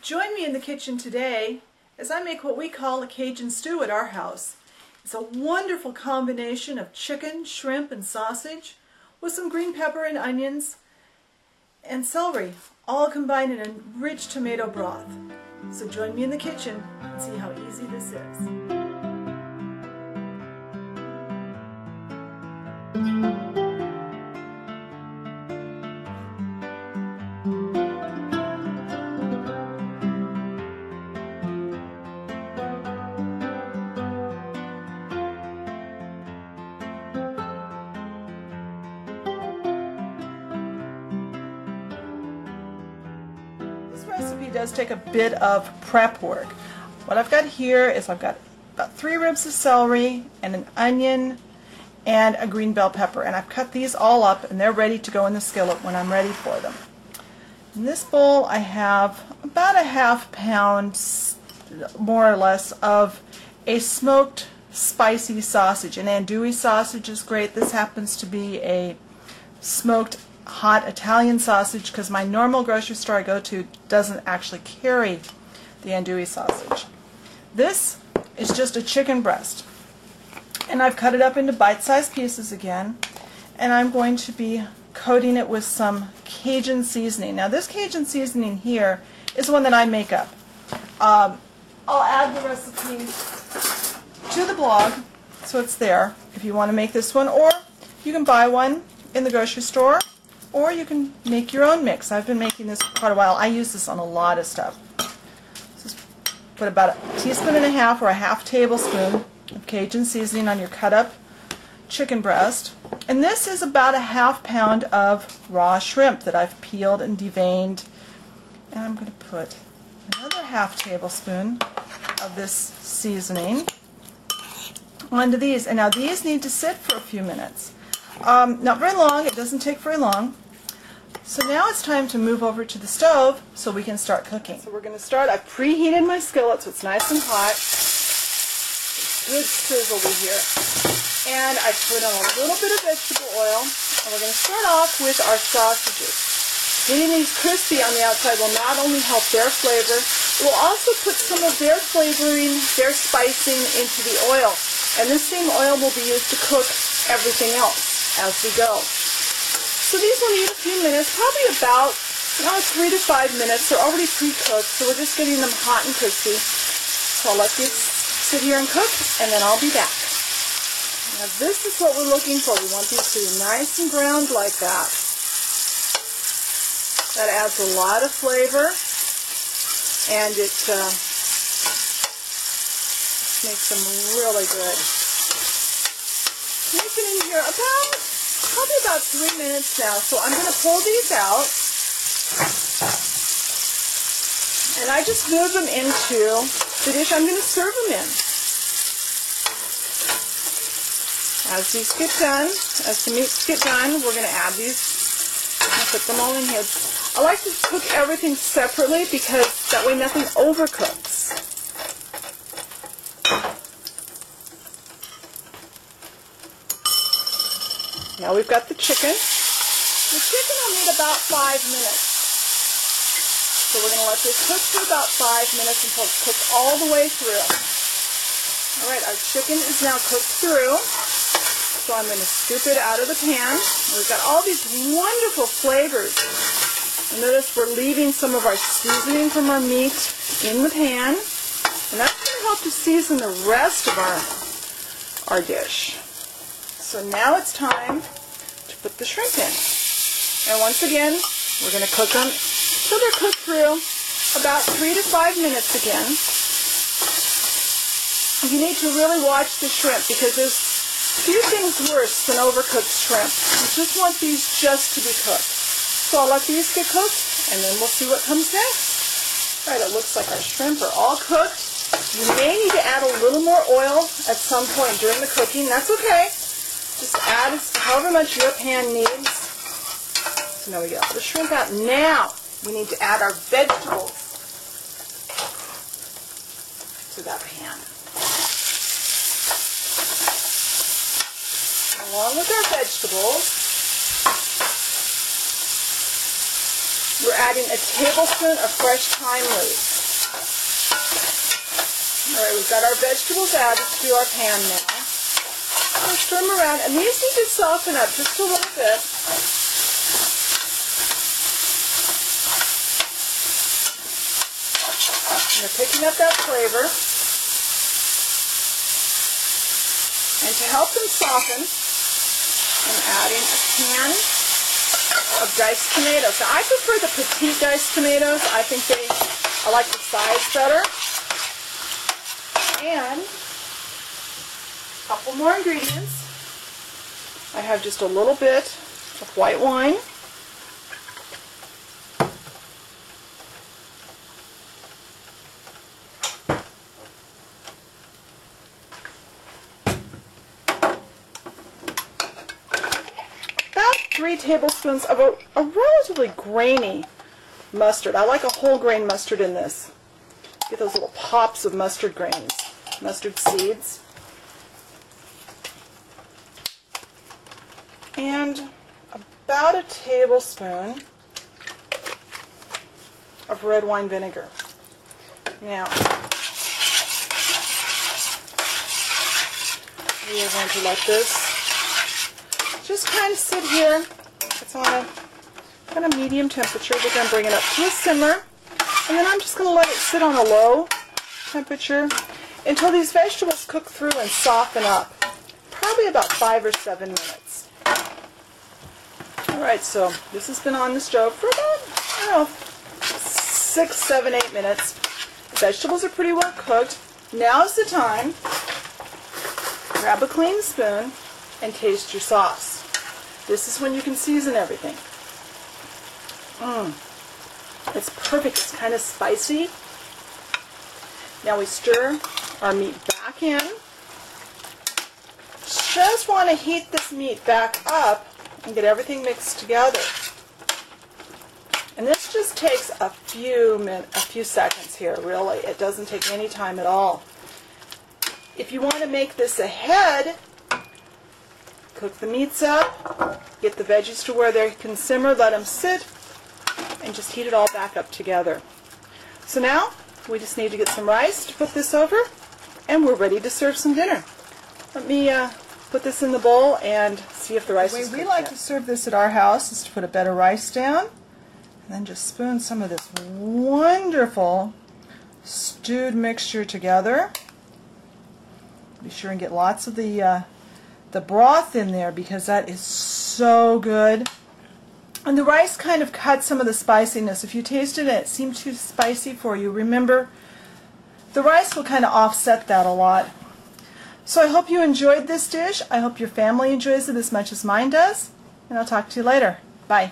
Join me in the kitchen today as I make what we call a Cajun stew at our house. It's a wonderful combination of chicken, shrimp, and sausage with some green pepper and onions and celery, all combined in a rich tomato broth. So join me in the kitchen and see how easy this is. This recipe does take a bit of prep work. What I've got here is I've got about 3 ribs of celery and an onion and a green bell pepper, and I've cut these all up and they're ready to go in the skillet when I'm ready for them. In this bowl I have about a ½ pound more or less of a smoked spicy sausage. An andouille sausage is great. This happens to be a smoked hot Italian sausage because my normal grocery store I go to doesn't actually carry the andouille sausage. This is just a chicken breast, and I've cut it up into bite-sized pieces again, and I'm going to be coating it with some Cajun seasoning. Now this Cajun seasoning here is one that I make up. I'll add the recipe to the blog so it's there if you want to make this one, or you can buy one in the grocery store, or you can make your own mix. I've been making this for quite a while. I use this on a lot of stuff. Just put about a teaspoon and a half or a ½ tablespoon of Cajun seasoning on your cut up chicken breast. And this is about a ½ pound of raw shrimp that I've peeled and deveined. And I'm going to put another ½ tablespoon of this seasoning onto these. And now these need to sit for a few minutes. Not very long, it doesn't take very long. So now it's time to move over to the stove so we can start cooking. So we're going to start. I've preheated my skillet so it's nice and hot. Good sizzle over here. And I put on a little bit of vegetable oil, and we're going to start off with our sausages. Getting these crispy on the outside will not only help their flavor, it will also put some of their flavoring, their spicing into the oil. And this same oil will be used to cook everything else as we go. So these will need a few minutes, probably about 3 to 5 minutes. They're already pre-cooked, so we're just getting them hot and crispy. So I'll let these sit here and cook, and then I'll be back. Now this is what we're looking for. We want these to be nice and browned like that. That adds a lot of flavor, and it makes them really good. We've been in here probably about 3 minutes now, so I'm going to pull these out, and I just move them into the dish I'm going to serve them in. As these get done, as the meats get done, we're going to add these. I'll put them all in here. I like to cook everything separately because that way nothing overcooks. Now we've got the chicken. The chicken will need about 5 minutes. So we're going to let this cook for about 5 minutes until it's cooked all the way through. Alright, our chicken is now cooked through. So I'm going to scoop it out of the pan. We've got all these wonderful flavors. And notice we're leaving some of our seasoning from our meat in the pan. And that's going to help to season the rest of our dish. So now it's time to put the shrimp in. And once again, we're going to cook them so they're cooked through about 3 to 5 minutes again. You need to really watch the shrimp because there's few things worse than overcooked shrimp. You just want these just to be cooked. So I'll let these get cooked, and then we'll see what comes next. All right, it looks like our shrimp are all cooked. You may need to add a little more oil at some point during the cooking. That's okay. Just add however much your pan needs. So now we get all the shrimp out. Now we need to add our vegetables to that pan. Along with our vegetables, We're adding a tablespoon of fresh thyme leaves. All right, we've got our vegetables added to our pan now. We'll stir them around, and these need to soften up just a little bit. And they're picking up that flavor. And to help them soften, I'm adding a can of diced tomatoes. Now, I prefer the petite diced tomatoes. I think I like the size better. And a couple more ingredients. I have just a little bit of white wine. About 3 tablespoons of a relatively grainy mustard. I like a whole grain mustard in this. Get those little pops of mustard grains, mustard seeds. And about a tablespoon of red wine vinegar. Now, we are going to let this just kind of sit here. It's on a kind of medium temperature. We're going to bring it up to a simmer. And then I'm just going to let it sit on a low temperature until these vegetables cook through and soften up. Probably about 5 or 7 minutes. Alright, so this has been on the stove for about, I don't know, 6, 7, 8 minutes. The vegetables are pretty well cooked. Now's the time. Grab a clean spoon and taste your sauce. This is when you can season everything. It's perfect. It's kind of spicy. Now we stir our meat back in. Just want to heat this meat back up and get everything mixed together. And this just takes a few seconds here, really. It doesn't take any time at all. If you want to make this ahead, cook the meats up, get the veggies to where they can simmer, let them sit, and just heat it all back up together. So now we just need to get some rice to put this over, and we're ready to serve some dinner. Let me put this in the bowl and see if the rice is cooked. The way we like to serve this at our house is to put a bed of rice down, and then just spoon some of this wonderful stewed mixture together. Be sure and get lots of the broth in there because that is so good. And the rice kind of cuts some of the spiciness. If you tasted it and it seemed too spicy for you, remember the rice will kind of offset that a lot. So I hope you enjoyed this dish. I hope your family enjoys it as much as mine does. And I'll talk to you later. Bye.